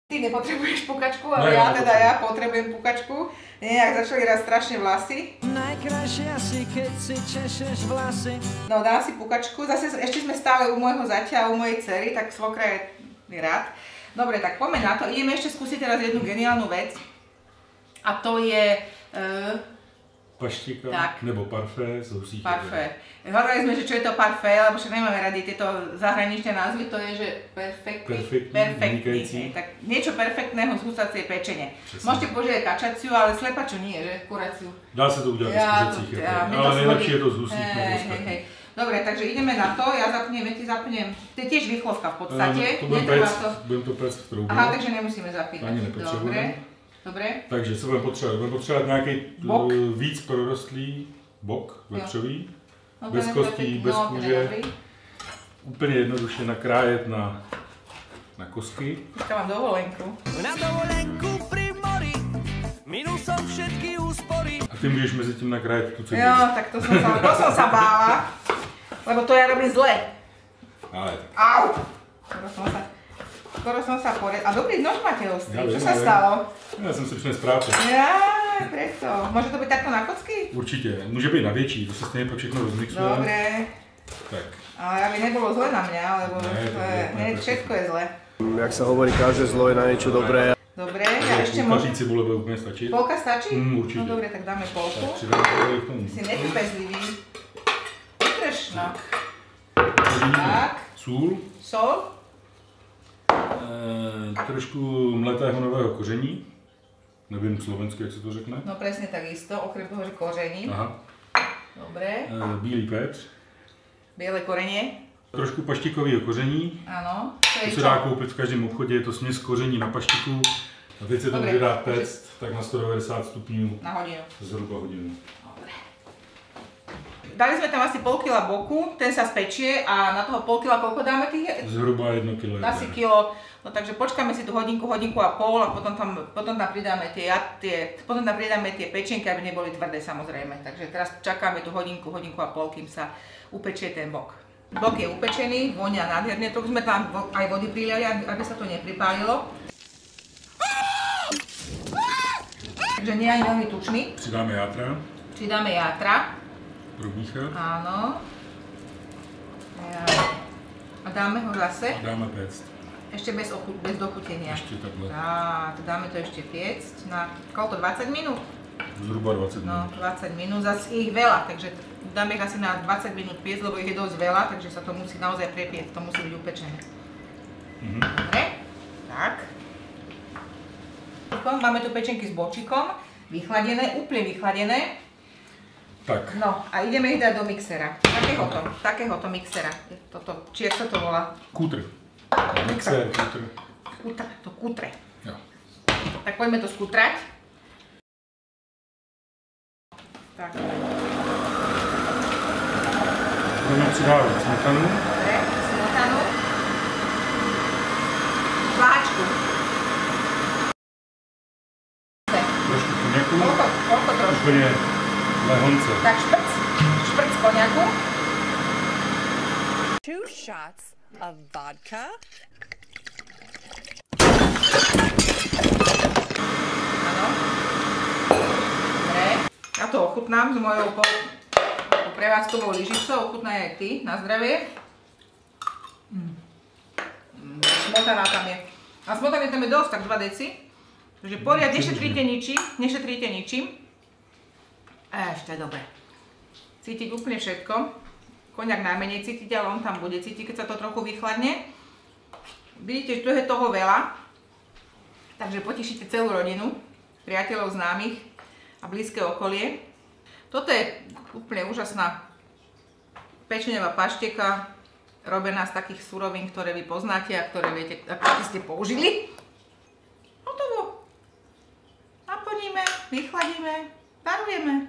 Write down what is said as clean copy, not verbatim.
Ty nepotrebuješ pukačku, ale ja potrebujem pukačku. Nejak začali raz strašne vlasy. Najkrajšie asi, keď si češeš vlasy. No dám si pukačku. Zase ešte sme stále u môjho zaťa a u mojej dcery, tak svokra je rád. Dobre, tak poďme na to. Ideme ešte skúsiť teraz jednu geniálnu vec. A to je... paštika, nebo parfé z husích. Parfé. Hľadali sme, že čo je to parfé, lebo však nemáme radi tieto zahraničné názvy, to je, že perfektný. Tak niečo perfektného z husacej pečene. Môžete požiadať kačaciu, ale slepaču nie, že? Kuraciu. Dá sa to udiať z kuřecích, ale najlepšie je to z husích nebo z karní. Dobre, takže ideme na to, ja zapnem, to je tiež rýchlovka v podstate. Budem to prec v troubu. Aha, takže nemusíme zapínať. Ani nepotřebujeme. Dobre. Takže co budeme potřebovat nějaký víc prorostlý bok vepřový, bez kostí, bez kůže, úplně jednoduše nakrájet na kostky. Teďka mám dovolenku. Na dovolenku pri mori, minul som všetky úspory. A ty můžeš mezi tím nakrájet tu cibuli. Jo, tak to som sa bála, lebo to ja robím zle. Ale tak. Au! Skoro som sa poriadil. A dobrý nož máte ostrý. Čo sa stalo? Já jsem si přines práce. Jaj, preto. Môže to byť takto na kocky? Určitě. Může být na větší, to se stejně pak všechno rozmixuje. Dobre. Tak. Ale aby nebolo zle na mňa, lebo všetko je zle. Jak sa hovorí, každé zlo je na niečo dobré. Dobre, ja ešte môžem... Polka cibule bude úplne stačiť. Polka stačí? Určite. No dobre, tak dáme polku. Tak, přidáme k tomu. Si netrpezlivý. Vytrž, no. Tak. Sůl. Sol. Trošku mletého nového koření. Nevím slovensky, jak se to řekne. No presne takisto, okrem toho, že koření. Aha. Dobre. Bílý pepř. Biele korenie. Trošku paštikového koření. Áno. To se dá koupit v každém obchodě, je to směs koření na paštiku. A teď se tam vydá pect, tak na 190 stupňů. Na hodinu. Zhruba hodinu. Dobre. Dali sme tam asi pol kila boku, ten sa spečie a na toho pol kila koľko dáme tých? Zhruba 1 kilo. Asi kilo. No takže počkáme si tú hodinku, hodinku a pol a potom tam pridáme tie pečenky, aby neboli tvrdé samozrejme. Takže teraz čakáme tú hodinku, hodinku a pol, kým sa upečie ten bok. Bok je upečený, vonia nádherne, trochu sme tam aj vody priliali, aby sa to nepripálilo. Takže nie je ani veľmi tučný. Přidáme játra. Probíchat. Áno. A dáme ho zase? A dáme pect. Ešte bez dochutenia. Ešte takhle. Tak, dáme to ešte piecť na koľko? 20 minút? Zhruba 20 minút. No, 20 minút, zase ich veľa, takže dáme ich asi na 20 minút piecť, lebo ich je dosť veľa, takže sa to musí naozaj prepiecť, to musí byť upečené. Dobre, tak. Máme tu pečenky s bočikom, vychladené, úplne vychladené. Tak. No a ideme ich dať do mixera. Takéhoto mixera. Toto, či jak sa to volá? Kútr. Mixer, kútr. To kútre. Jo. Tak poďme to skútrať. Tak. Budeme přidávat smetanu. Dobre, smetanu. Váčku. Trošku koněku. Koľko trošku? Úplně lehonce. Tak šprc koňaku. 2 shots of vodka. Áno. Dobre. Ja to ochutnám s mojou prevádzkovou lyžicou. Ochutnaj aj ty, na zdravie. Smotana tam je. A smotany tam je dosť, tak 2 deci. Takže poriad, nešetríte ničím. Ešte dobre. Cítiť úplne všetko. Koňak najmenej cítiť, ale on tam bude cítiť, keď sa to trochu vychladne. Vidíte, že tu je toho veľa. Takže potešíte celú rodinu, priateľov, známych a blízke okolie. Toto je úplne úžasná pečeňová pašteka, robená z takých surovín, ktoré vy poznáte a ktoré viete, aké ste použili. Hotovo. Naplníme, vychladíme, darujeme.